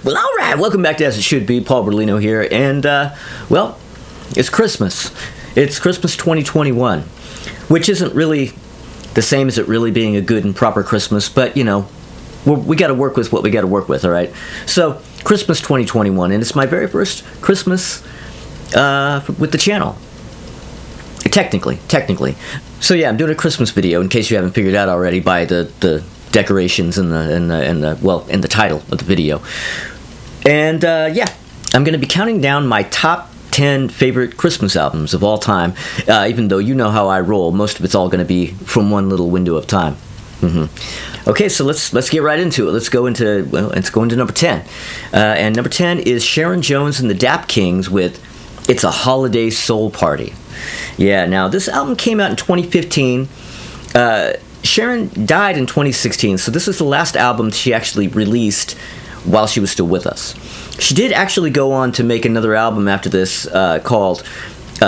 Well, all right. Welcome back to As It Should Be. Paul Berlino here. And, well, it's Christmas. It's Christmas 2021, which isn't really the same as it really being a good and proper Christmas. But, you know, we got to work with what we got to work with, all right? So, Christmas 2021. And it's my very first Christmas with the channel. Technically. So, yeah, I'm doing a Christmas video, in case you haven't figured out already by the decorations and the title of the video. And yeah, I'm going to be counting down my top 10 favorite Christmas albums of all time. Even though you know how I roll, most of it's all going to be from one little window of time. Okay, so let's get right into it. Let's go into number 10. And number 10 is Sharon Jones and the Dap Kings with "It's a Holiday Soul Party." Yeah, now this album came out in 2015. Sharon died in 2016, so this is the last album she actually released while she was still with us. She did actually go on to make another album after this called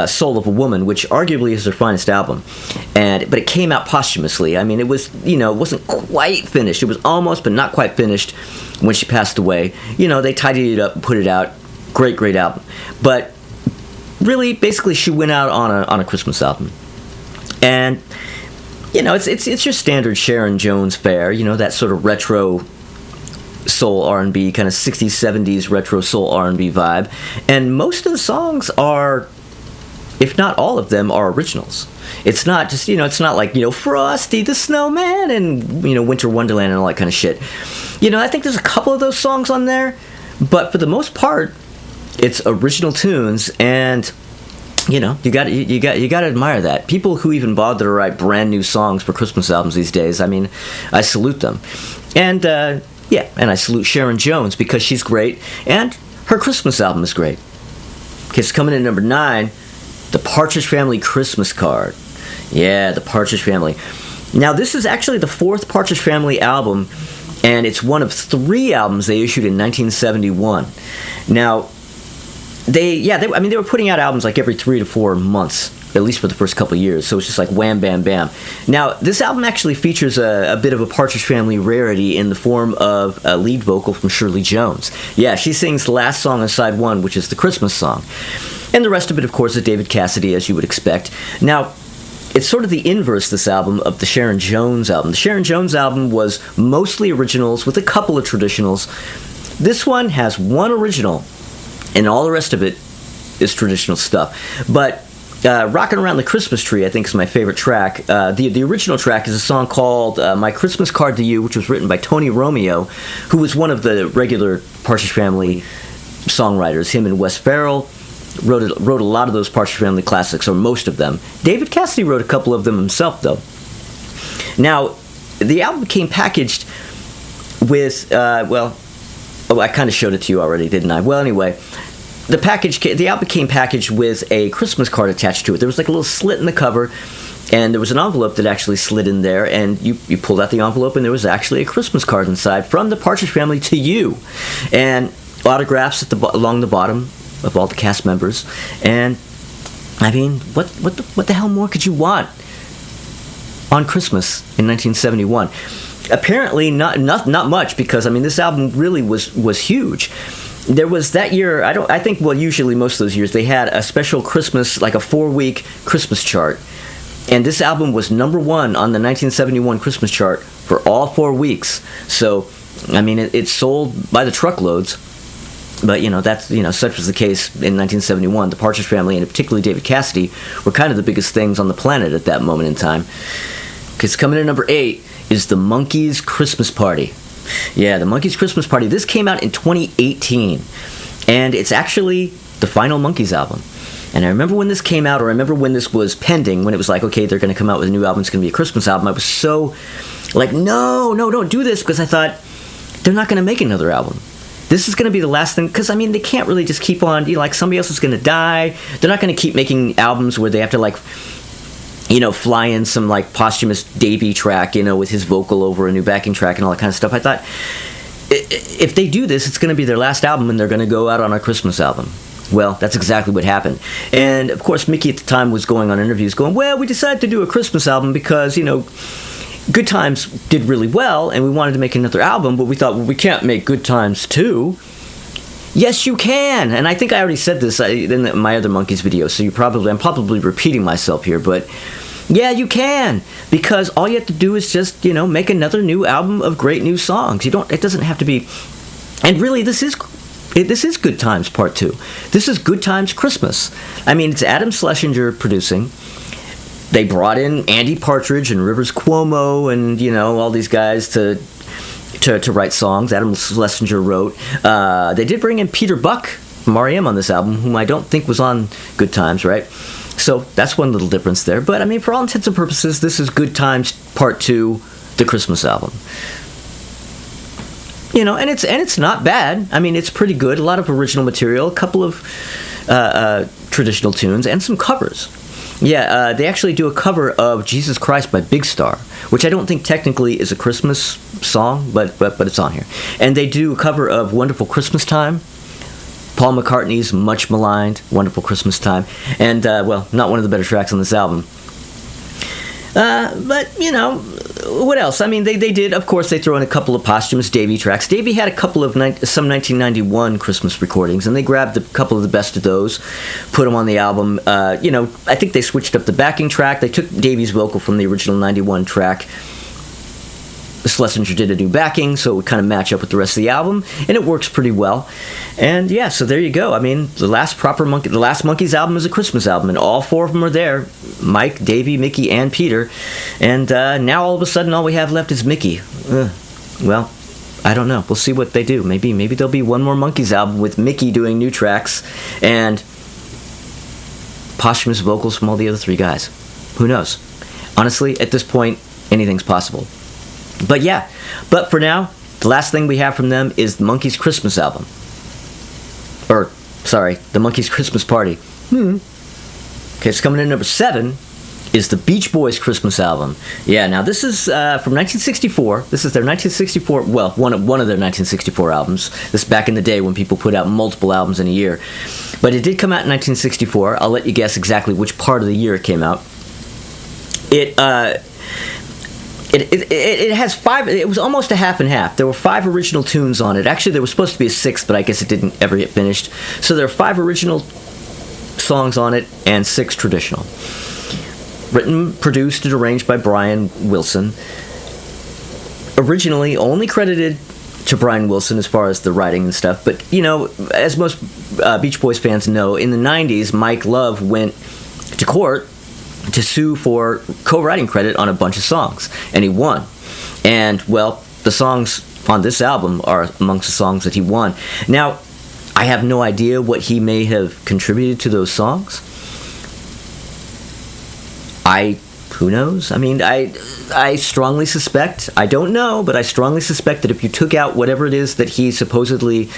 Soul of a Woman, which arguably is her finest album. But it came out posthumously. I mean, it was, it wasn't quite finished. It was almost, but not quite finished when she passed away. They tidied it up and put it out. Great album. But really, basically, she went out on a Christmas album. And it's your standard Sharon Jones fare, that sort of retro soul R&B, kind of 60s, 70s retro soul R&B vibe. And most of the songs are, if not all of them, are originals. It's not just, it's not like, Frosty the Snowman and, Winter Wonderland and all that kind of shit. I think there's a couple of those songs on there, but for the most part, it's original tunes, and you got to admire that. People who even bother to write brand new songs for Christmas albums these days, I mean, I salute them. And and I salute Sharon Jones because she's great, and her Christmas album is great. Okay, it's coming in number 9, the Partridge Family Christmas Card. Yeah, the Partridge Family. Now, this is actually the 4th Partridge Family album, and it's one of 3 albums they issued in 1971. Now, they were putting out albums like every 3 to 4 months, at least for the first couple of years. So it's just like wham, bam, bam. Now, this album actually features a bit of a Partridge Family rarity in the form of a lead vocal from Shirley Jones. Yeah, she sings the last song on side 1, which is the Christmas song. And the rest of it, of course, is David Cassidy, as you would expect. Now, it's sort of the inverse, this album, of the Sharon Jones album. The Sharon Jones album was mostly originals with a couple of traditionals. This one has one original, and all the rest of it is traditional stuff. But Rockin' Around the Christmas Tree, I think, is my favorite track. The original track is a song called My Christmas Card to You, which was written by Tony Romeo, who was one of the regular Partridge Family songwriters. Him and Wes Farrell wrote a lot of those Partridge Family classics, or most of them. David Cassidy wrote a couple of them himself, though. Now, the album came packaged with, I kind of showed it to you already, didn't I? Well, anyway, the album came packaged with a Christmas card attached to it. There was like a little slit in the cover, and there was an envelope that actually slid in there, and you pulled out the envelope, and there was actually a Christmas card inside from the Partridge Family to you, and autographs along the bottom of all the cast members. And I mean, what the hell more could you want on Christmas in 1971? Apparently not much, because I mean, this album really was huge. There was that year, usually most of those years they had a special Christmas, like a 4-week Christmas chart, and this album was number 1 on the 1971 Christmas chart for all 4 weeks. So I mean, it sold by the truckloads. But such was the case in 1971. The Partridge Family, and particularly David Cassidy, were kind of the biggest things on the planet at that moment in time. Because coming in at number 8 is the Monkees' Christmas Party. Yeah, the Monkees' Christmas Party. This came out in 2018, and it's actually the final Monkees album. And I remember when this came out, or I remember when this was pending, when it was like, okay, they're going to come out with a new album, it's going to be a Christmas album. I was so like, no, don't do this, because I thought, they're not going to make another album. This is going to be the last thing, because, I mean, they can't really just keep on, like, somebody else is going to die. They're not going to keep making albums where they have to, like, fly in some, like, posthumous Davey track, with his vocal over a new backing track and all that kind of stuff. I thought, if they do this, it's going to be their last album, and they're going to go out on a Christmas album. Well, that's exactly what happened. And, of course, Mickey at the time was going on interviews going, well, we decided to do a Christmas album because, Good Times did really well, and we wanted to make another album, but we thought, well, we can't make Good Times 2. Yes, you can. And I think I already said this in my other Monkees video, so I'm probably repeating myself here, but yeah, you can, because all you have to do is just, make another new album of great new songs. It doesn't have to be, and really this is Good Times Part 2. This is Good Times Christmas. I mean, it's Adam Schlesinger producing. They brought in Andy Partridge and Rivers Cuomo and, all these guys to write songs. Adam Schlesinger wrote. They did bring in Peter Buck from R.E.M. on this album, whom I don't think was on Good Times, right? So that's one little difference there. But, I mean, for all intents and purposes, this is Good Times Part 2, the Christmas album. And it's not bad. I mean, it's pretty good. A lot of original material, a couple of traditional tunes, and some covers. Yeah, they actually do a cover of Jesus Christ by Big Star, which I don't think technically is a Christmas song, but it's on here. And they do a cover of Wonderful Christmas Time, Paul McCartney's much maligned Wonderful Christmas Time, and, not one of the better tracks on this album. But, what else? I mean, they did, of course, they throw in a couple of posthumous Davy tracks. Davy had a couple of some 1991 Christmas recordings, and they grabbed a couple of the best of those, put them on the album. I think they switched up the backing track. They took Davy's vocal from the original 91 track. Schlesinger did a new backing, so it would kind of match up with the rest of the album, and it works pretty well. And yeah, so there you go. I mean, the last Monkees album is a Christmas album, and all four of them are there: Mike, Davy, Mickey, and Peter. And now all of a sudden, all we have left is Mickey. Well, I don't know. We'll see what they do. Maybe there'll be one more Monkees album with Mickey doing new tracks and posthumous vocals from all the other three guys. Who knows? Honestly, at this point, anything's possible. But for now, the last thing we have from them is the Monkees Christmas album. The Monkees Christmas Party. Okay, it's coming in number 7 is the Beach Boys Christmas album. Yeah, now this is from 1964. This is their 1964, one of their 1964 albums. This is back in the day when people put out multiple albums in a year. But it did come out in 1964. I'll let you guess exactly which part of the year it came out. It has 5. It was almost a half and half. There were 5 original tunes on it. Actually, there was supposed to be a 6th, but I guess it didn't ever get finished. So there are 5 original songs on it and 6 traditional. Written, produced, and arranged by Brian Wilson. Originally only credited to Brian Wilson as far as the writing and stuff. But as most Beach Boys fans know, in the 90s, Mike Love went to court to sue for co-writing credit on a bunch of songs, and he won. And, the songs on this album are amongst the songs that he won. Now, I have no idea what he may have contributed to those songs. Who knows? I mean, I strongly suspect, I don't know, but I strongly suspect that if you took out whatever it is that he supposedly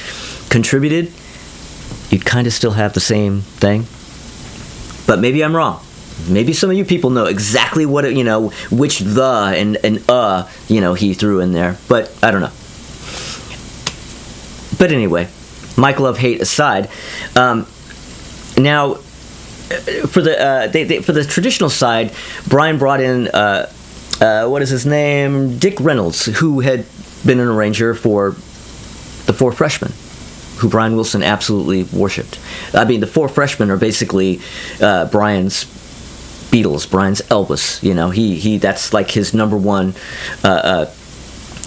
contributed, you'd kind of still have the same thing. But maybe I'm wrong. Maybe some of you people know exactly what which the and he threw in there, but I don't know. But anyway, Mike Love hate aside, now for the traditional side, Brian brought in what is his name, Dick Reynolds, who had been an arranger for the Four Freshmen, who Brian Wilson absolutely worshipped. I mean, the Four Freshmen are basically Brian's Beatles, Brian's Elvis. He that's like his number one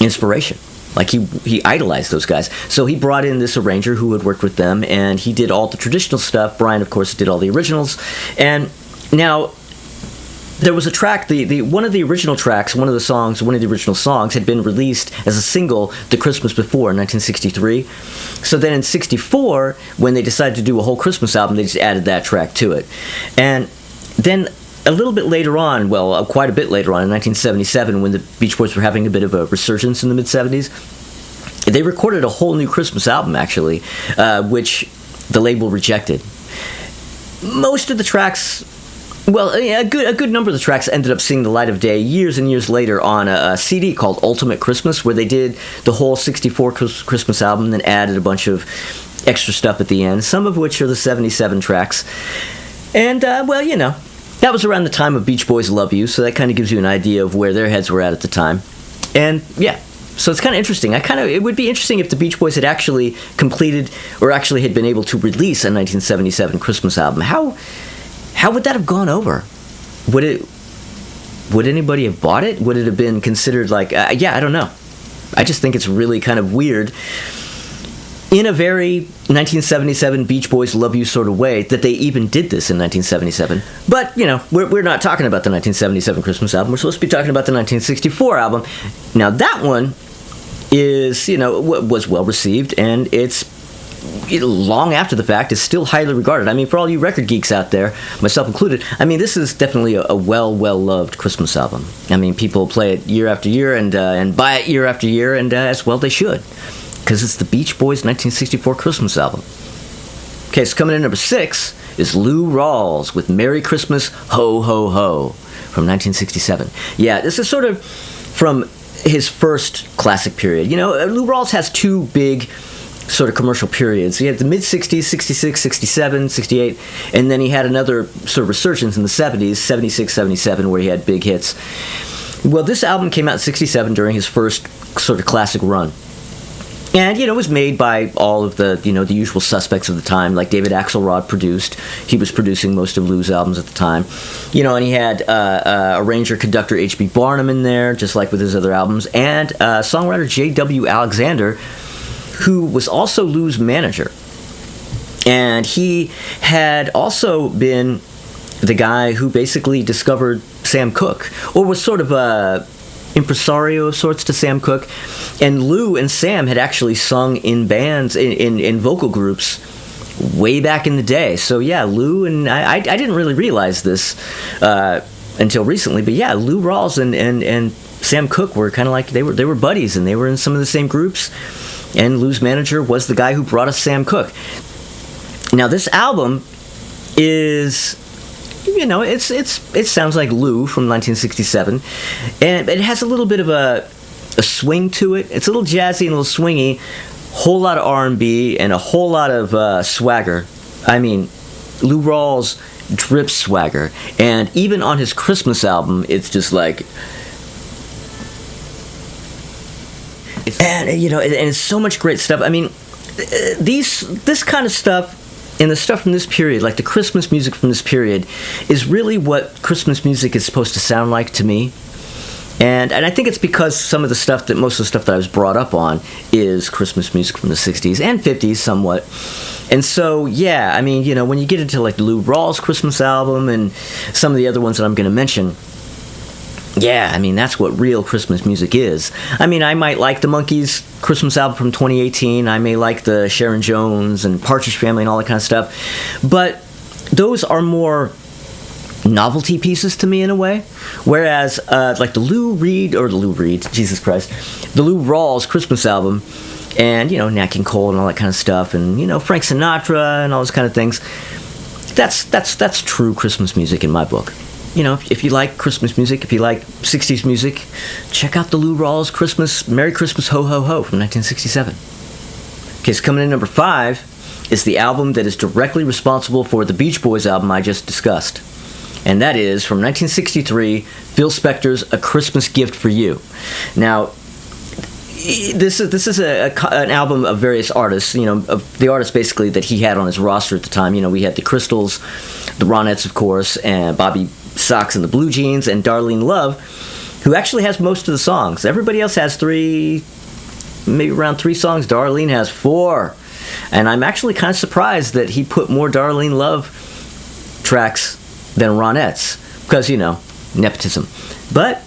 inspiration. Like he idolized those guys. So he brought in this arranger who had worked with them, and he did all the traditional stuff. Brian, of course, did all the originals. And now there was a track, one of the original tracks, one of the original songs had been released as a single the Christmas before in 1963. So then in 64, when they decided to do a whole Christmas album, they just added that track to it. And then a little bit later on, quite a bit later on, in 1977, when the Beach Boys were having a bit of a resurgence in the mid-70s, they recorded a whole new Christmas album, actually, which the label rejected. Most of the tracks, a good number of the tracks ended up seeing the light of day years and years later on a CD called Ultimate Christmas, where they did the whole 64 Christmas album and then added a bunch of extra stuff at the end, some of which are the 77 tracks. And, that was around the time of Beach Boys Love You, so that kind of gives you an idea of where their heads were at the time. And, yeah, So it's kind of interesting. It would be interesting if the Beach Boys had actually completed or actually had been able to release a 1977 Christmas album. How would that have gone over? Would anybody have bought it? Would it have been considered like, I don't know. I just think it's really kind of weird in a very 1977 Beach Boys love you sort of way that they even did this in 1977. But, we're not talking about the 1977 Christmas album. We're supposed to be talking about the 1964 album. Now, that one is, was well received, and it's long after the fact is still highly regarded. I mean, for all you record geeks out there, myself included, I mean, this is definitely a well-loved Christmas album. I mean, people play it year after year and buy it year after year, and as well they should, because it's the Beach Boys' 1964 Christmas album. Okay, so coming in number 6 is Lou Rawls with Merry Christmas, Ho, Ho, Ho from 1967. Yeah, this is sort of from his first classic period. Lou Rawls has two big sort of commercial periods. He had the mid-60s, 66, 67, 68, and then he had another sort of resurgence in the 70s, 76, 77, where he had big hits. Well, this album came out in 67 during his first sort of classic run. And, it was made by all of the, the usual suspects of the time, like David Axelrod produced. He was producing most of Lou's albums at the time. And he had arranger-conductor H.B. Barnum in there, just like with his other albums, and songwriter J.W. Alexander, who was also Lou's manager. And he had also been the guy who basically discovered Sam Cooke, or was sort of a impresario of sorts to Sam Cooke. And Lou and Sam had actually sung in bands, in vocal groups, way back in the day. So yeah, Lou and I didn't really realize this until recently, but yeah, Lou Rawls and Sam Cooke were kind of like, they were buddies, and they were in some of the same groups. And Lou's manager was the guy who brought us Sam Cooke. Now, this album is, it sounds like Lou from 1967, and it has a little bit of a swing to it. It's a little jazzy and a little swingy, whole lot of R&B and a whole lot of swagger. I mean, Lou Rawls drips swagger, and even on his Christmas album, it's just like. And it's so much great stuff. I mean, this kind of stuff and the stuff from this period, like the Christmas music from this period, is really what Christmas music is supposed to sound like to me. And I think it's because most of the stuff that I was brought up on is Christmas music from the 60s and 50s somewhat. And so, yeah, I mean, when you get into like Lou Rawls' Christmas album and some of the other ones that I'm going to mention, yeah, I mean, that's what real Christmas music is. I mean, I might like the Monkees' Christmas album from 2018. I may like the Sharon Jones and Partridge Family and all that kind of stuff. But those are more novelty pieces to me in a way. Whereas, like the Lou Rawls' Christmas album, and, Nat King Cole and all that kind of stuff, and, Frank Sinatra and all those kind of things, that's true Christmas music in my book. If you like Christmas music, if you like 60s music, check out the Lou Rawls' Merry Christmas, Ho, Ho, Ho from 1967. Okay, so coming in number 5 is the album that is directly responsible for the Beach Boys album I just discussed. And that is, from 1963, Phil Spector's A Christmas Gift for You. Now, this is an album of various artists, of the artists basically that he had on his roster at the time. We had the Crystals, the Ronettes, of course, and Bobby Sox and the Blue Jeans, and Darlene Love, who actually has most of the songs. Everybody else has maybe around 3 songs. Darlene has 4. And I'm actually kind of surprised that he put more Darlene Love tracks than Ronettes, because, nepotism. But,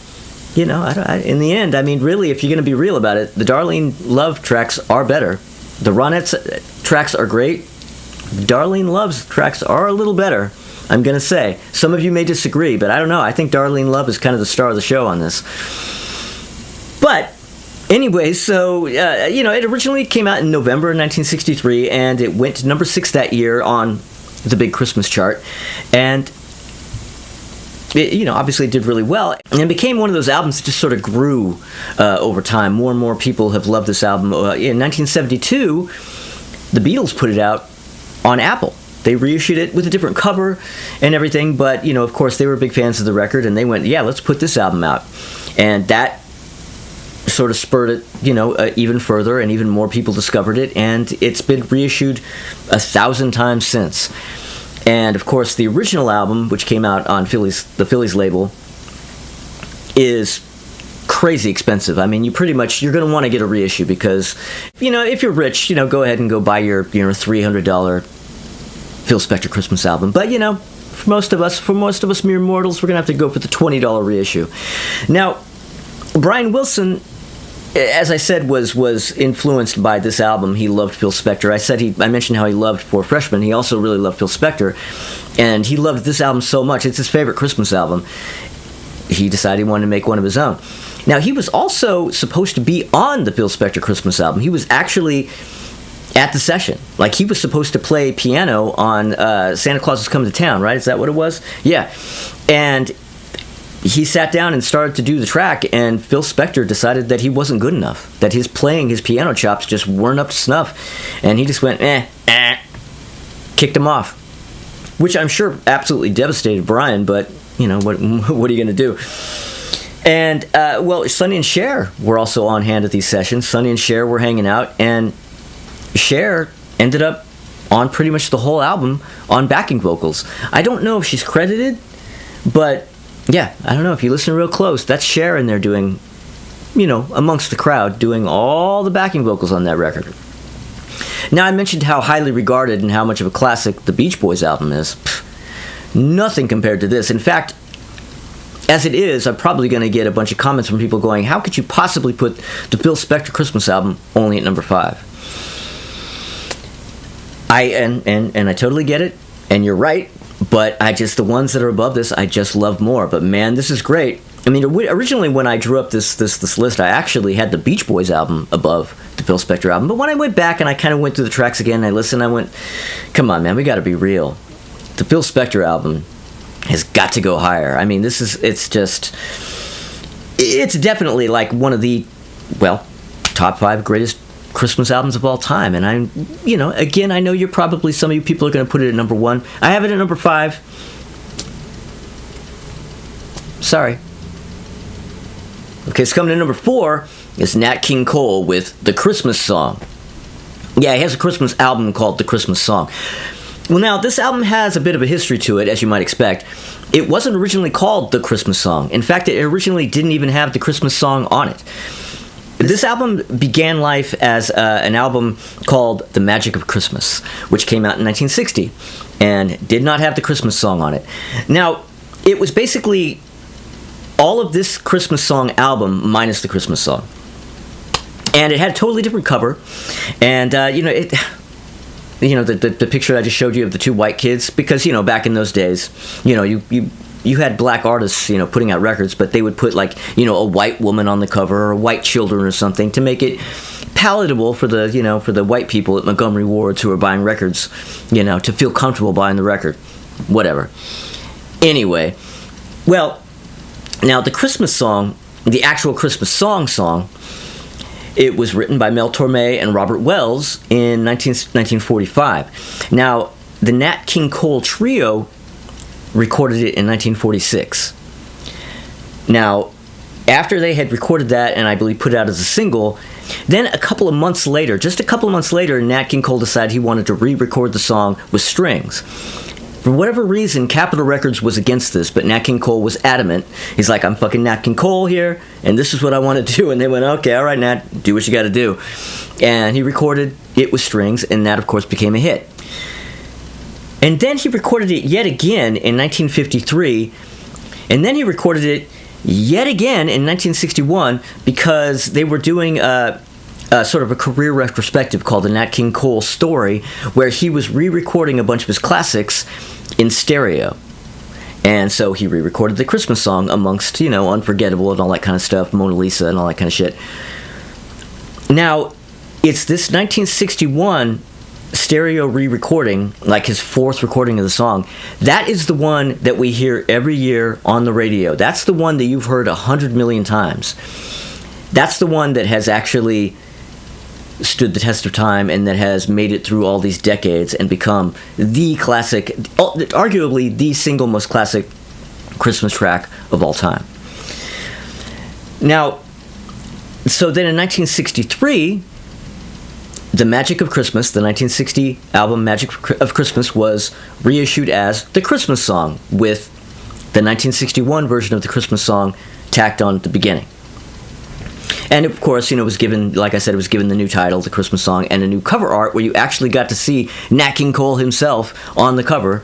in the end, I mean, really, if you're going to be real about it, the Darlene Love tracks are better. The Ronettes tracks are great. Darlene Love's tracks are a little better, I'm going to say. Some of you may disagree, but I don't know. I think Darlene Love is kind of the star of the show on this. But anyway, so, it originally came out in November of 1963, and it went to number 6 that year on the big Christmas chart. And it, obviously did really well, and it became one of those albums that just sort of grew over time. More and more people have loved this album. In 1972, the Beatles put it out on Apple. They reissued it with a different cover and everything, but, of course, they were big fans of the record, and they went, yeah, let's put this album out. And that sort of spurred it, even further, and even more people discovered it, and it's been reissued 1,000 times since. And of course, the original album, which came out on the Phillies label, is crazy expensive. I mean, you're going to want to get a reissue because, if you're rich, go ahead and go buy your, $300 Phil Spector Christmas album. But, for most of us mere mortals, we're going to have to go for the $20 reissue. Now, Brian Wilson, as I said, was influenced by this album. He loved Phil Spector. I mentioned how he loved Four Freshmen. He also really loved Phil Spector, and he loved this album so much. It's his favorite Christmas album. He decided he wanted to make one of his own. Now, he was also supposed to be on the Phil Spector Christmas album. He was actually at the session. Like, he was supposed to play piano on Santa Claus Is Coming to Town, right? Is that what it was? Yeah. And he sat down and started to do the track, and Phil Spector decided that he wasn't good enough, that his piano chops just weren't up to snuff, and he just went, kicked him off, which I'm sure absolutely devastated Brian, but, what are you going to do? And, Sonny and Cher were also on hand at these sessions. Sonny and Cher were hanging out, and Cher ended up on pretty much the whole album on backing vocals. I don't know if she's credited, but yeah, I don't know. If you listen real close, that's Cher in there doing, amongst the crowd, doing all the backing vocals on that record. Now, I mentioned how highly regarded and how much of a classic the Beach Boys album is. Nothing compared to this. In fact, as it is, I'm probably going to get a bunch of comments from people going, how could you possibly put the Phil Spector Christmas album only at number 5? And I totally get it, and you're right, but the ones that are above this, I just love more. But man, this is great. I mean, originally when I drew up this list, I actually had the Beach Boys album above the Phil Spector album. But when I went back and I kind of went through the tracks again and I listened, I went, come on, man, we got to be real. The Phil Spector album has got to go higher. I mean, it's definitely like one of the, top 5 greatest Christmas albums of all time. And again, I know some of you people are going to put it at number 1. I have it at number 5. Sorry. Okay, so coming to number 4 is Nat King Cole with The Christmas Song. Yeah, he has a Christmas album called The Christmas Song. Well, now, this album has a bit of a history to it, as you might expect. It wasn't originally called The Christmas Song. In fact, it originally didn't even have The Christmas Song on it. This album began life as an album called The Magic of Christmas, which came out in 1960, and did not have the Christmas song on it. Now, it was basically all of this Christmas song album minus the Christmas song. And it had a totally different cover, and, the picture I just showed you of the 2 white kids, because, back in those days, you had black artists, putting out records, but they would put a white woman on the cover or white children or something to make it palatable for the white people at Montgomery Ward's who are buying records, to feel comfortable buying the record, whatever. Anyway, now the Christmas song, the actual Christmas song, it was written by Mel Torme and Robert Wells in 1945. Now, the Nat King Cole Trio recorded it in 1946. Now, after they had recorded that and I believe put it out as a single, then just a couple of months later, Nat King Cole decided he wanted to re-record the song with strings. For whatever reason, Capitol Records was against this, but Nat King Cole was adamant. He's like, I'm fucking Nat King Cole here, and this is what I want to do. And they went, okay, all right, Nat, do what you got to do. And he recorded it with strings, and that, of course, became a hit. And then he recorded it yet again in 1953, and then he recorded it yet again in 1961 because they were doing sort of a career retrospective called the Nat King Cole Story, where he was re-recording a bunch of his classics in stereo. And so he re-recorded the Christmas song amongst, Unforgettable and all that kind of stuff, Mona Lisa and all that kind of shit. Now, it's this 1961 stereo re-recording, like his 4th recording of the song, that is the one that we hear every year on the radio. That's the one that you've heard 100 million times. That's the one that has actually stood the test of time and that has made it through all these decades and become the classic, arguably the single most classic Christmas track of all time. Now, So then in 1963, The Magic of Christmas, the 1960 album Magic of Christmas, was reissued as the Christmas song, with the 1961 version of the Christmas song tacked on at the beginning. And of course, it was given, like I said, it was given the new title, the Christmas song, and a new cover art where you actually got to see Nat King Cole himself on the cover,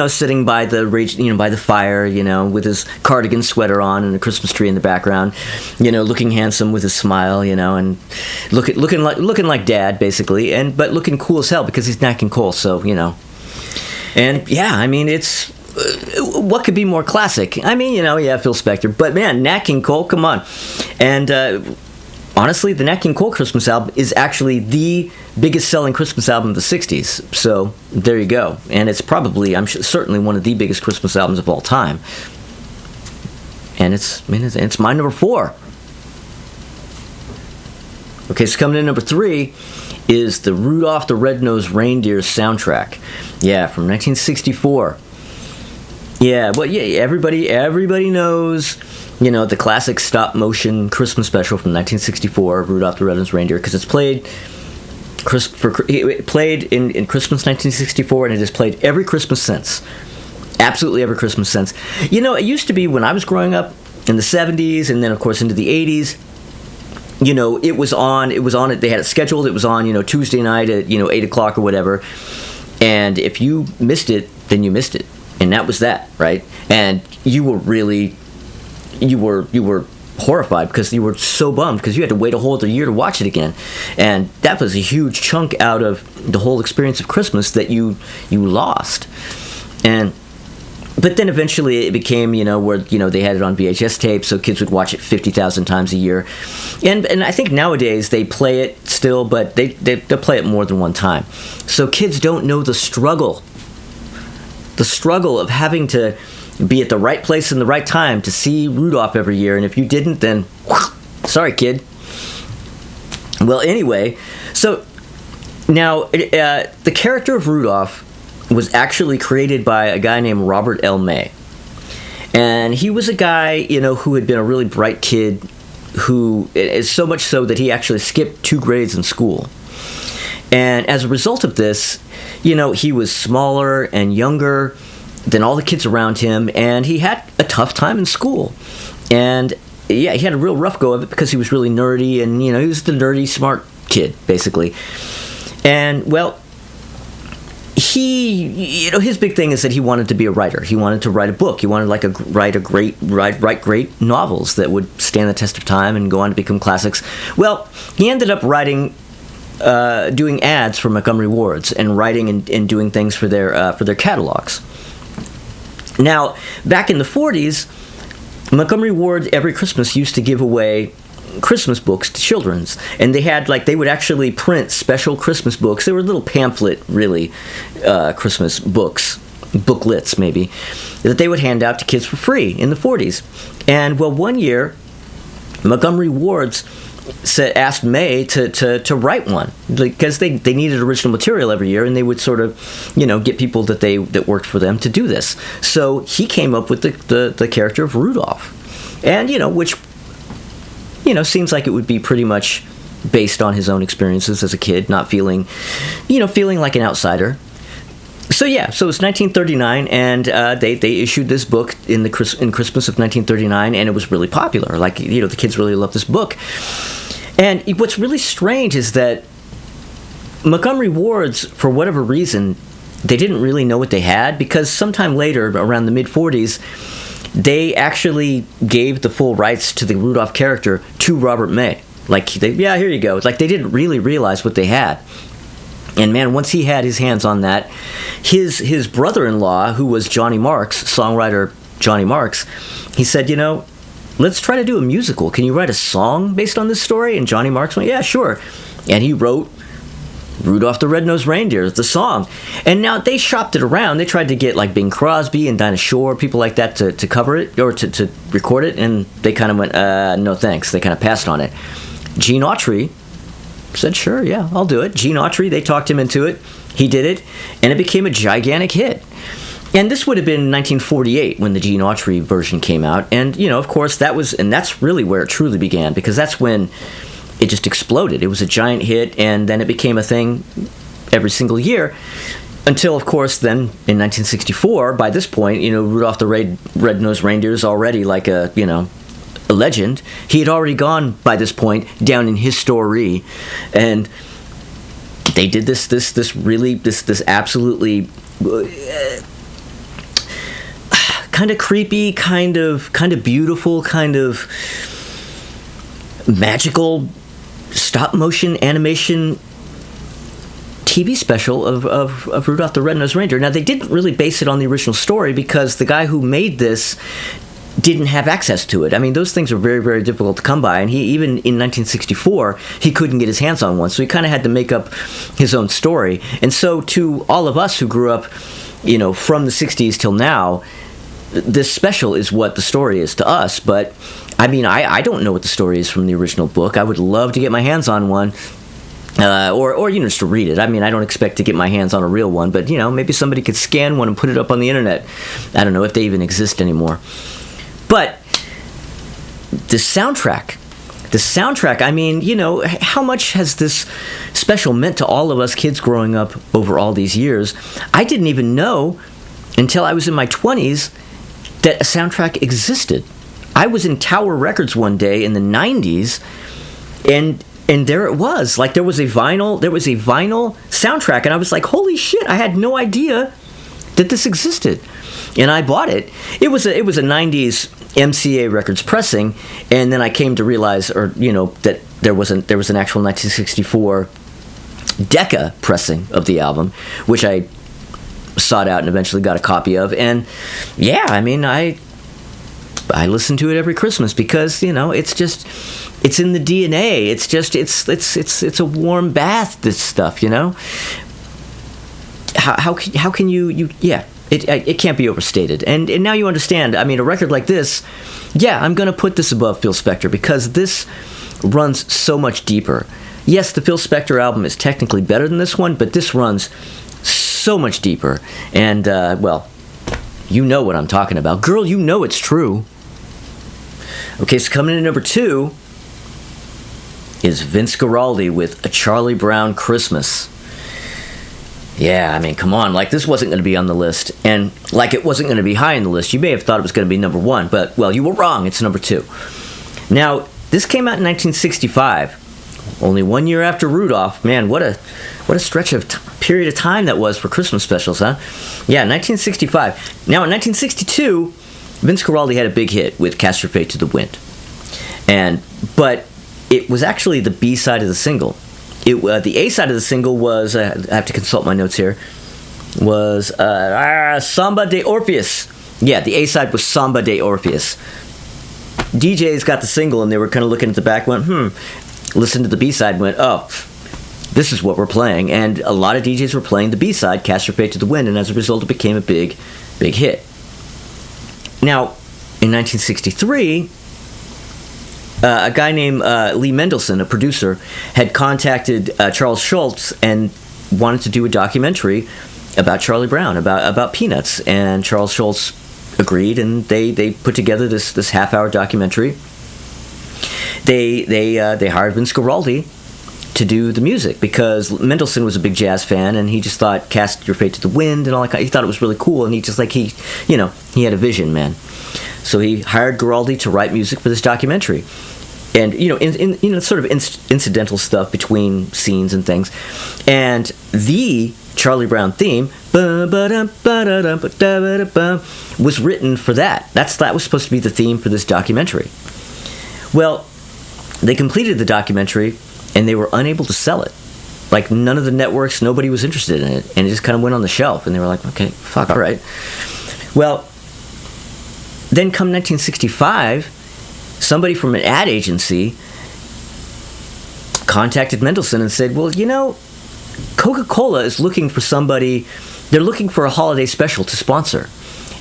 sitting by the fire, with his cardigan sweater on and a Christmas tree in the background, looking handsome with his smile, and looking like Dad basically, but looking cool as hell because he's Nat King Cole, so and yeah, I mean it's. What could be more classic? I mean, Phil Spector, but man, Nat King Cole, come on. And honestly, the Nat King Cole Christmas album is actually the biggest selling Christmas album of the 60s. So there you go. And it's probably, certainly one of the biggest Christmas albums of all time. And it's my number 4. Okay, so coming in number 3 is the Rudolph the Red-Nosed Reindeer soundtrack. Yeah, from 1964. Yeah, well, yeah, everybody knows, the classic stop-motion Christmas special from 1964, Rudolph the Red-Nosed Reindeer, because it played in Christmas 1964, and it has played every Christmas since. Absolutely every Christmas since. It used to be when I was growing up in the 70s, and then, of course, into the 80s, it was on, they had it scheduled, it was on, Tuesday night at, 8 o'clock or whatever, and if you missed it, then you missed it. And that was that, right? And you were horrified because you were so bummed because you had to wait a whole other year to watch it again. And that was a huge chunk out of the whole experience of Christmas that you lost. But then eventually it became, where, they had it on VHS tape, so kids would watch it 50,000 times a year. And I think nowadays they play it still, but they play it more than one time. So kids don't know the struggle of having to be at the right place in the right time to see Rudolph every year, and if you didn't, then sorry, kid. Well, anyway, so now the character of Rudolph was actually created by a guy named Robert L. May, and he was a guy, who had been a really bright kid, who is so much so that he actually skipped 2 grades in school. And as a result of this, he was smaller and younger than all the kids around him, and he had a tough time in school. And yeah, he had a real rough go of it because he was really nerdy, and he was the nerdy, smart kid, basically. And well, he, his big thing is that he wanted to be a writer. He wanted to write a book. He wanted write great novels that would stand the test of time and go on to become classics. Well, he ended up doing ads for Montgomery Ward's and writing and doing things for their catalogs. Now, back in the 40s, Montgomery Ward every Christmas used to give away Christmas books to children, and they would actually print special Christmas books. They were little pamphlet, really, Christmas booklets maybe, that they would hand out to kids for free in the 40s. And well, one year, Montgomery Ward's asked May to write one because they needed original material every year, and they would sort of get people that worked for them to do this. So he came up with the character of Rudolph, and which seems like it would be pretty much based on his own experiences as a kid, not feeling like an outsider. So yeah, so it's 1939, and they issued this book in Christmas of 1939, and it was really popular. The kids really loved this book. And what's really strange is that Montgomery Ward's, for whatever reason, they didn't really know what they had, because sometime later, around the mid-40s, they actually gave the full rights to the Rudolph character to Robert May. Here you go. They didn't really realize what they had. And man, once he had his hands on that, his brother-in-law, who was Johnny Marks, songwriter Johnny Marks, he said, let's try to do a musical. Can you write a song based on this story? And Johnny Marks went, yeah, sure. And he wrote Rudolph the Red-Nosed Reindeer, the song. And now they shopped it around. They tried to get Bing Crosby and Dinah Shore, people like that, to cover it or to record it. And they kind of went, no thanks. They kind of passed on it. Gene Autry said, sure, yeah, I'll do it. Gene Autry, they talked him into it. He did it, and it became a gigantic hit. And this would have been 1948 when the Gene Autry version came out. And, of course, that's really where it truly began, because that's when it just exploded. It was a giant hit, and then it became a thing every single year. Until, of course, then in 1964, by this point, Rudolph the Red-Nosed Reindeer is already like a legend. He had already gone, by this point, down in history. And they did this absolutely kind of creepy, kind of beautiful, kind of magical stop-motion animation TV special of Rudolph the Red-Nosed Reindeer. Now, they didn't really base it on the original story because the guy who made this didn't have access to it. I mean, those things are very, very difficult to come by, and even in 1964, he couldn't get his hands on one, so he kind of had to make up his own story. And so to all of us who grew up, from the 60s till now, this special is what the story is to us. But, I mean, I don't know what the story is from the original book. I would love to get my hands on one. Or just to read it. I mean, I don't expect to get my hands on a real one, but, maybe somebody could scan one and put it up on the internet. I don't know if they even exist anymore. But the soundtrack, I mean, how much has this special meant to all of us kids growing up over all these years? I didn't even know until I was in my 20s that a soundtrack existed. I was in Tower Records one day in the 90s, and there it was. Like, there was a vinyl soundtrack, and I was like, holy shit, I had no idea that this existed. And I bought it. It was a 90s MCA Records pressing, and then I came to realize, that there was an actual 1964 Decca pressing of the album, which I sought out and eventually got a copy of. And yeah, I mean, I listen to it every Christmas because, it's in the DNA. It's just, it's a warm bath, this stuff, How can you it can't be overstated. And now you understand. I mean, a record like this, I'm going to put this above Phil Spector because this runs so much deeper. Yes, the Phil Spector album is technically better than this one, but this runs so much deeper. And, you know what I'm talking about. Girl, you know it's true. Okay, so coming in at number 2 is Vince Guaraldi with A Charlie Brown Christmas. Yeah, I mean, come on. Like, this wasn't going to be on the list. And, like, it wasn't going to be high on the list. You may have thought it was going to be number 1, but, well, you were wrong. It's number 2. Now, this came out in 1965. Only 1 year after Rudolph. Man, what a stretch of period of time that was for Christmas specials, huh? Yeah, 1965. Now, in 1962, Vince Guaraldi had a big hit with Cast Your Fate to the Wind. But it was actually the B-side of the single. The A-side of the single was, I have to consult my notes here, was Samba de Orpheus. Yeah, the A-side was Samba de Orpheus. DJs got the single and they were kind of looking at the back, went, listened to the B-side, went, oh, this is what we're playing. And a lot of DJs were playing the B-side, Cast Your Fate to the Wind, and as a result it became a big, big hit. Now, in 1963, a guy named Lee Mendelson, a producer, had contacted Charles Schulz and wanted to do a documentary about Charlie Brown, about Peanuts. And Charles Schulz agreed, and they put together this half-hour documentary. They hired Vince Guaraldi to do the music because Mendelson was a big jazz fan, and he just thought Cast Your Fate to the Wind and all that. He thought it was really cool, and he had a vision, man. So he hired Guaraldi to write music for this documentary. And, in sort of incidental stuff between scenes and things. And the Charlie Brown theme was written for that. That was supposed to be the theme for this documentary. Well, they completed the documentary, and they were unable to sell it. Like, none of the networks, nobody was interested in it. And it just kind of went on the shelf. And they were like, okay, fuck, all right. Well, then come 1965... somebody from an ad agency contacted Mendelson and said, well, Coca-Cola is looking for somebody, they're looking for a holiday special to sponsor.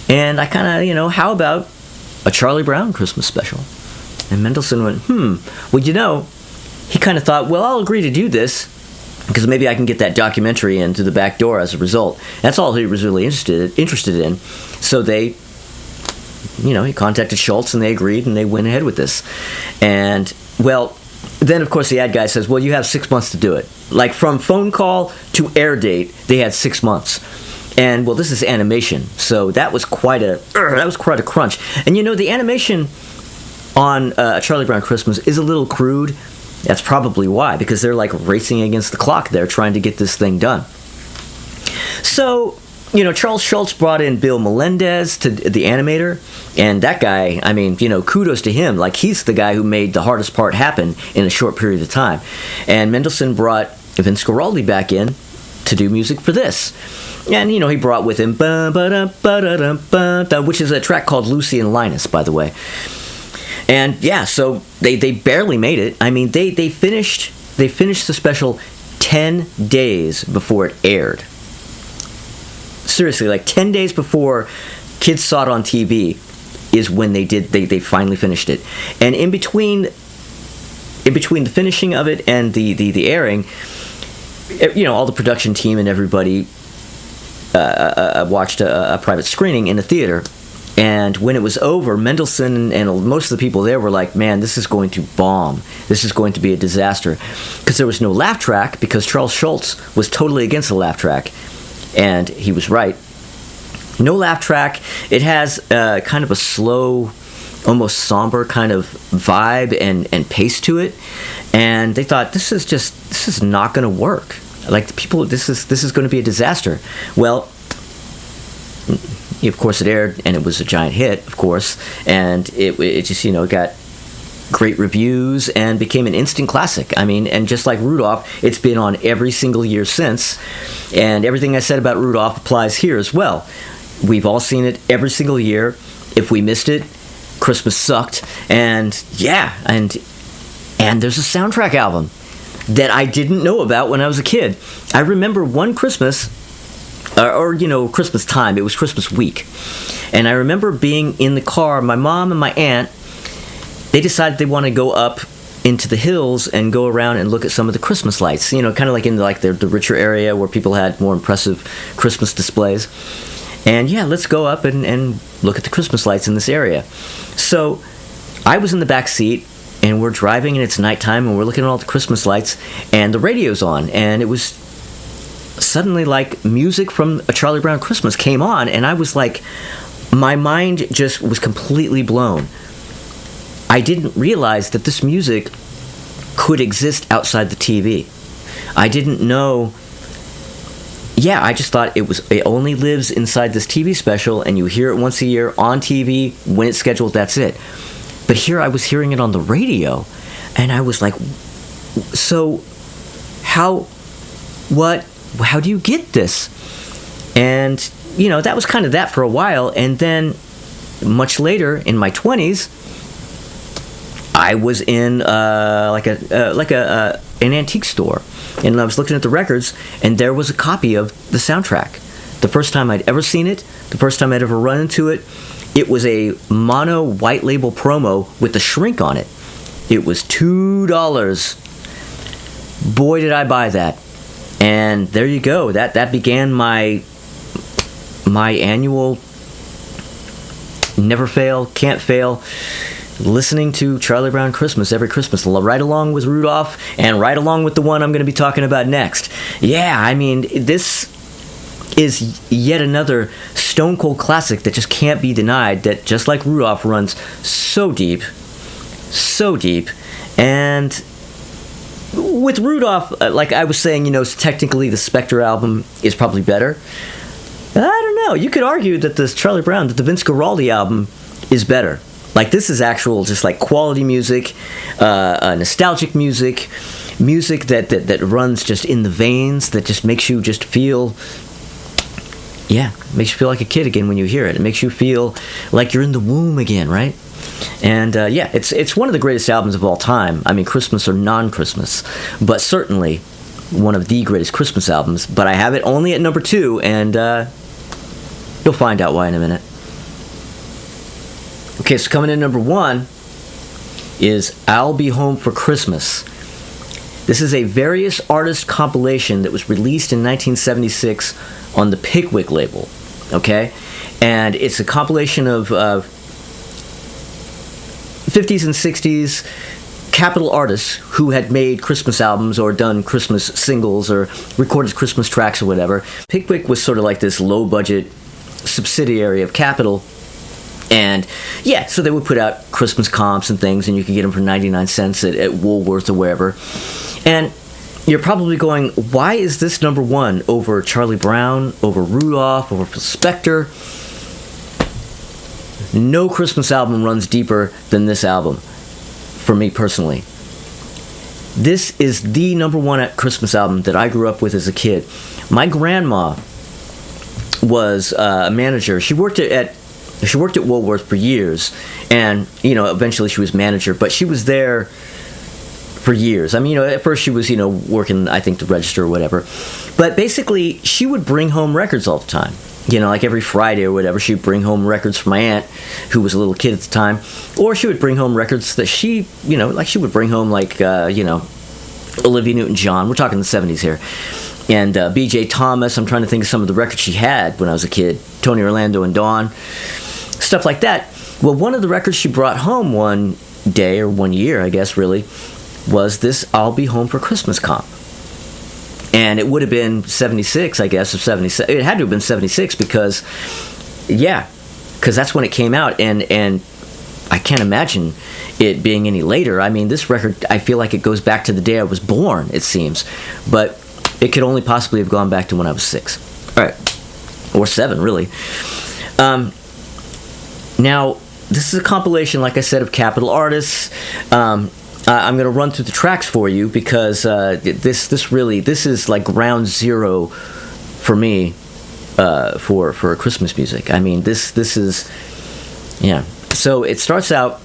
And I kind of, how about a Charlie Brown Christmas special? And Mendelson went, well, he kind of thought, well, I'll agree to do this. because maybe I can get that documentary in through the back door as a result. That's all he was really interested in. So they, he contacted Schultz, and they agreed, and they went ahead with this. And, well, then, of course, the ad guy says, well, you have 6 months to do it. Like, from phone call to air date, they had 6 months. And, well, this is animation, so that was quite a crunch. And, the animation on A Charlie Brown Christmas is a little crude. That's probably why, because they're, like, racing against the clock there, trying to get this thing done. So, Charles Schultz brought in Bill Melendez, to the animator, and that guy, kudos to him. Like, he's the guy who made the hardest part happen in a short period of time. And Mendelssohn brought Vince Guaraldi back in to do music for this. And, he brought with him, which is a track called Lucy and Linus, by the way. And, yeah, so they barely made it. They finished the special 10 days before it aired. Seriously, like 10 days before kids saw it on TV is when they finally finished it. And in between the finishing of it and the airing, all the production team and everybody watched a private screening in the theater. And when it was over, Mendelssohn and most of the people there were like, man, this is going to bomb. This is going to be a disaster. Because there was no laugh track, because Charles Schultz was totally against the laugh track. And he was right. No laugh track. It has kind of a slow, almost somber kind of vibe and pace to it. And they thought, this is not going to work. Like, the people, this is going to be a disaster. Well, of course it aired, and it was a giant hit, of course. And it just, got great reviews and became an instant classic. And just like Rudolph, it's been on every single year since. And everything I said about Rudolph applies here as well. We've all seen it every single year. If we missed it, Christmas sucked. And yeah, and there's a soundtrack album that I didn't know about when I was a kid. I remember one Christmas, or Christmas time, it was Christmas week. And I remember being in the car, my mom and my aunt, they decided they want to go up into the hills and go around and look at some of the Christmas lights, kind of like in the richer area where people had more impressive Christmas displays. And yeah, let's go up and look at the Christmas lights in this area. So I was in the back seat, and we're driving, and it's nighttime, and we're looking at all the Christmas lights, and the radio's on, and it was suddenly like music from A Charlie Brown Christmas came on, and I was like, my mind just was completely blown. I didn't realize that this music could exist outside the TV. I didn't know. Yeah, I just thought it only lives inside this TV special, and you hear it once a year on TV when it's scheduled. That's it. But here I was hearing it on the radio, and I was like, so how do you get this? And that was kind of that for a while, and then much later in my 20s. I was in an antique store, and I was looking at the records, and there was a copy of the soundtrack. The first time I'd ever seen it, the first time I'd ever run into it, it was a mono white label promo with the shrink on it. It was $2. Boy, did I buy that. And there you go. That began my annual never fail, can't fail, listening to Charlie Brown Christmas every Christmas, right along with Rudolph and right along with the one I'm going to be talking about next. Yeah, this is yet another stone cold classic that just can't be denied, that just like Rudolph runs so deep. And with Rudolph, like I was saying, technically the Spector album is probably better. I don't know. You could argue that the Vince Guaraldi album is better. Like, this is actual, just like quality music, nostalgic music that runs just in the veins, that just makes you just feel, makes you feel like a kid again when you hear it. It makes you feel like you're in the womb again, right? And it's one of the greatest albums of all time. Christmas or non-Christmas, but certainly one of the greatest Christmas albums. But I have it only at number 2, and you'll find out why in a minute. Okay, so coming in number 1 is I'll Be Home for Christmas. This is a various artist compilation that was released in 1976 on the Pickwick label, okay? And it's a compilation of 50s and 60s capital artists who had made Christmas albums or done Christmas singles or recorded Christmas tracks or whatever. Pickwick was sort of like this low-budget subsidiary of Capitol. And yeah, so they would put out Christmas comps and things, and you could get them for 99 cents at Woolworth or wherever. And you're probably going, why is this number one over Charlie Brown, over Rudolph, over Spector? No Christmas album runs deeper than this album, for me personally. This is the number one Christmas album that I grew up with as a kid. My grandma was a manager. She worked at Woolworth for years, and eventually she was manager, but she was there for years. I mean, at first she was working, I think, the register or whatever, but basically she would bring home records all the time. Like every Friday or whatever, she'd bring home records for my aunt, who was a little kid at the time, or she would bring home records that she would bring home Olivia Newton-John. We're talking the 70s here. And B.J. Thomas. I'm trying to think of some of the records she had when I was a kid. Tony Orlando and Dawn. Stuff like that. Well, one of the records she brought home one day, or one year, I guess, really, was this I'll Be Home for Christmas comp. And it would have been 76, I guess, or 77. It had to have been 76 because that's when it came out. And I can't imagine it being any later. I mean, this record, I feel like it goes back to the day I was born, it seems. But it could only possibly have gone back to when I was 6. All right. Or 7, really. Now, this is a compilation, like I said, of capital artists. I'm going to run through the tracks for you because this is like ground zero for me for Christmas music. I mean, this is, yeah. So it starts out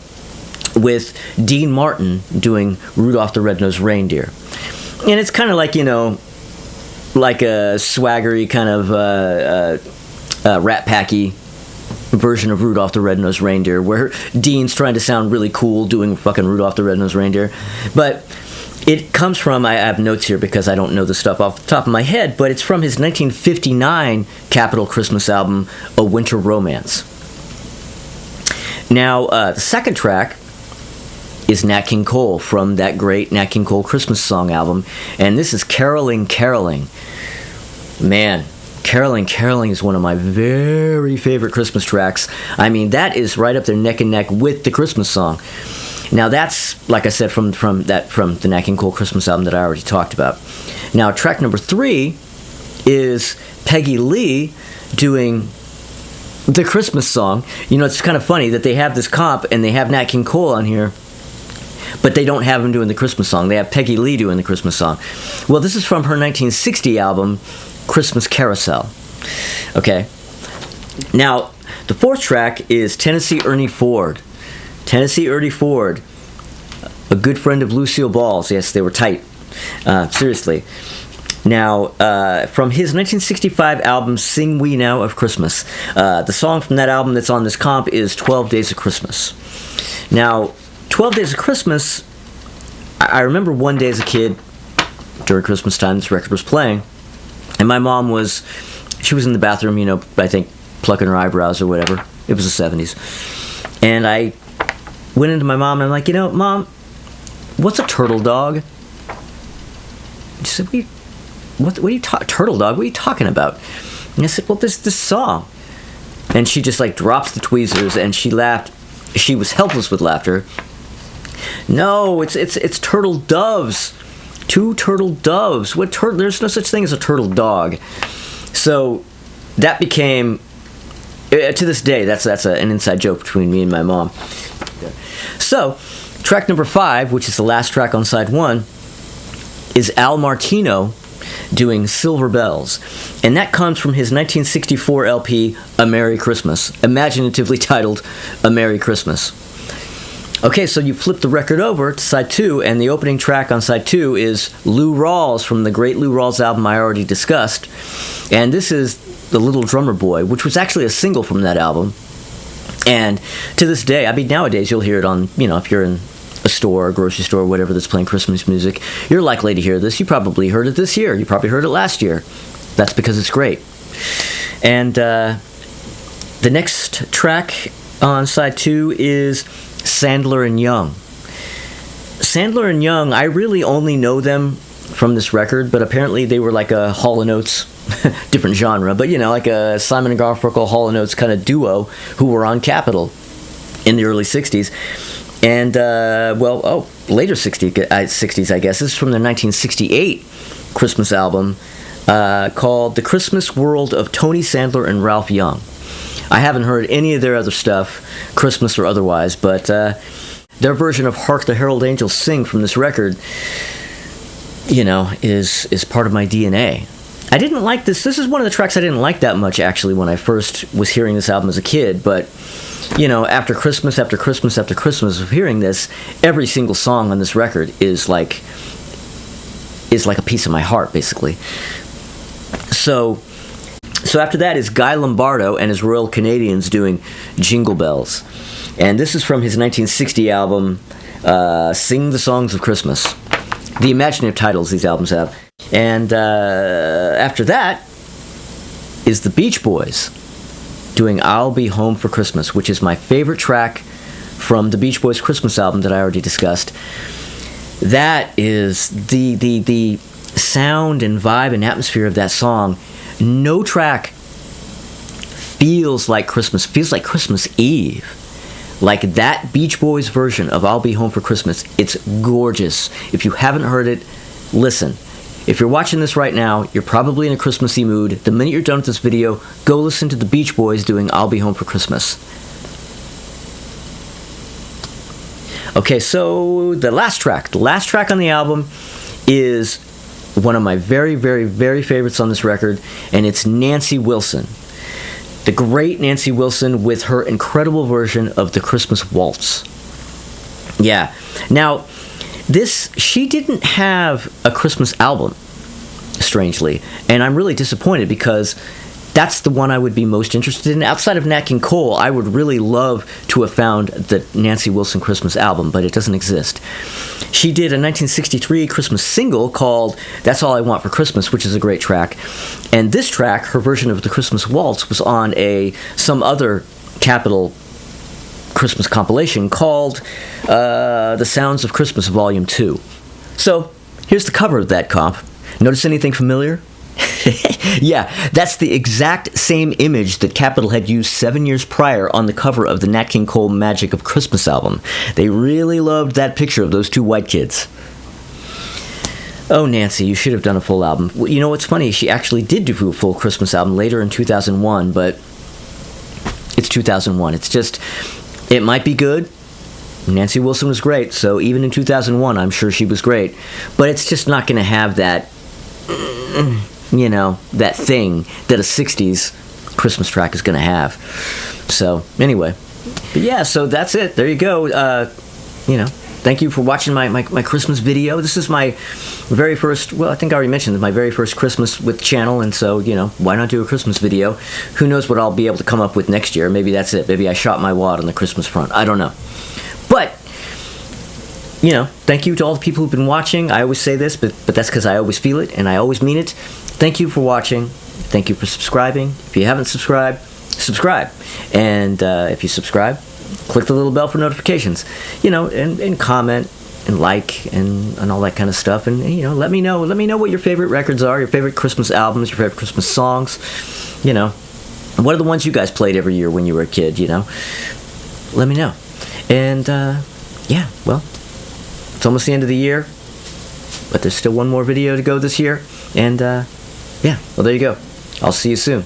with Dean Martin doing Rudolph the Red-Nosed Reindeer. And it's kind of like, like a swaggery kind of Rat Packy version of Rudolph the Red-Nosed Reindeer, where Dean's trying to sound really cool doing fucking Rudolph the Red-Nosed Reindeer. But it comes from, I have notes here because I don't know the stuff off the top of my head, but it's from his 1959 Capitol Christmas album, A Winter Romance. Now, the second track is Nat King Cole from that great Nat King Cole Christmas song album, and this is Caroling, Caroling. Man, Caroling is one of my very favorite Christmas tracks. I mean, that is right up there neck and neck with the Christmas song. Now, that's, like I said, from the Nat King Cole Christmas album that I already talked about. Now, track number 3 is Peggy Lee doing the Christmas song. It's kind of funny that they have this comp and they have Nat King Cole on here, but they don't have him doing the Christmas song. They have Peggy Lee doing the Christmas song. Well, this is from her 1960 album, Christmas Carousel. Okay. Now, the fourth track is Tennessee Ernie Ford. Tennessee Ernie Ford, a good friend of Lucille Ball's. Yes, they were tight. Seriously. Now, from his 1965 album, Sing We Now of Christmas. The song from that album that's on this comp is 12 Days of Christmas. Now, 12 Days of Christmas, I remember one day as a kid, during Christmas time, this record was playing, and my mom she was in the bathroom, I think plucking her eyebrows or whatever. It was the 70s. And I went into my mom and I'm like, Mom, what's a turtle dog? She said, what are you turtle dog? What are you talking about? And I said, well, this song. And she just drops the tweezers and she laughed. She was helpless with laughter. No, it's turtle doves. 2 turtle doves. There's no such thing as a turtle dog. So that became, to this day, that's an inside joke between me and my mom. So, track number 5, which is the last track on side 1, is Al Martino doing Silver Bells. And that comes from his 1964 LP, A Merry Christmas, imaginatively titled A Merry Christmas. Okay, so you flip the record over to side 2, and the opening track on side 2 is Lou Rawls from the great Lou Rawls album I already discussed. And this is The Little Drummer Boy, which was actually a single from that album. And to this day, I mean, nowadays you'll hear it on, if you're in a store, a grocery store, whatever that's playing Christmas music, you're likely to hear this. You probably heard it this year. You probably heard it last year. That's because it's great. And the next track on side 2 is Sandler and Young. Sandler and Young, I really only know them from this record, but apparently they were like a Hall & Oates, different genre, but like a Simon and Garfunkel, Hall & Oates kind of duo who were on Capitol in the early 60s. And, later 60s, I guess. This is from their 1968 Christmas album called The Christmas World of Tony Sandler and Ralph Young. I haven't heard any of their other stuff, Christmas or otherwise, but their version of Hark the Herald Angels Sing from this record, is part of my DNA. I didn't like this. This is one of the tracks I didn't like that much, actually, when I first was hearing this album as a kid, but after Christmas after Christmas after Christmas of hearing this, every single song on this record is like a piece of my heart, basically. So after that is Guy Lombardo and his Royal Canadians doing Jingle Bells. And this is from his 1960 album, Sing the Songs of Christmas. The imaginative titles these albums have. And after that is the Beach Boys doing I'll Be Home for Christmas, which is my favorite track from the Beach Boys Christmas album that I already discussed. That is the sound and vibe and atmosphere of that song. No track feels like Christmas, feels like Christmas Eve. Like that Beach Boys version of I'll Be Home for Christmas. It's gorgeous. If you haven't heard it, listen. If you're watching this right now, you're probably in a Christmassy mood. The minute you're done with this video, go listen to the Beach Boys doing I'll Be Home for Christmas. Okay, so the last track on the album is one of my very, very, very favorites on this record, and it's Nancy Wilson. The great Nancy Wilson with her incredible version of the Christmas Waltz. Yeah. Now, she didn't have a Christmas album, strangely, and I'm really disappointed because that's the one I would be most interested in. Outside of Nat King Cole, I would really love to have found the Nancy Wilson Christmas album, but it doesn't exist. She did a 1963 Christmas single called That's All I Want for Christmas, which is a great track. And this track, her version of the Christmas Waltz, was on some other Capitol Christmas compilation called The Sounds of Christmas Volume 2. So, here's the cover of that comp. Notice anything familiar? Yeah, that's the exact same image that Capitol had used 7 years prior on the cover of the Nat King Cole Magic of Christmas album. They really loved that picture of those two white kids. Oh, Nancy, you should have done a full album. Well, you know what's funny? She actually did do a full Christmas album later in 2001, but it's 2001. It's just, it might be good. Nancy Wilson was great, so even in 2001, I'm sure she was great. But it's just not going to have that, that thing that a 60s Christmas track is going to have. So, anyway. But yeah, so that's it. There you go. Thank you for watching my Christmas video. This is my very first, well, I think I already mentioned, my very first Christmas with the channel, and so, why not do a Christmas video? Who knows what I'll be able to come up with next year. Maybe that's it. Maybe I shot my wad on the Christmas front. I don't know. But, thank you to all the people who've been watching. I always say this, but that's because I always feel it, and I always mean it. Thank you for watching. Thank you for subscribing. If you haven't subscribed, subscribe. And if you subscribe, click the little bell for notifications. And comment and like and all that kind of stuff. And let me know what your favorite records are, your favorite Christmas albums, your favorite Christmas songs. What are the ones you guys played every year when you were a kid? Let me know. And it's almost the end of the year, but there's still one more video to go this year. And there you go. I'll see you soon.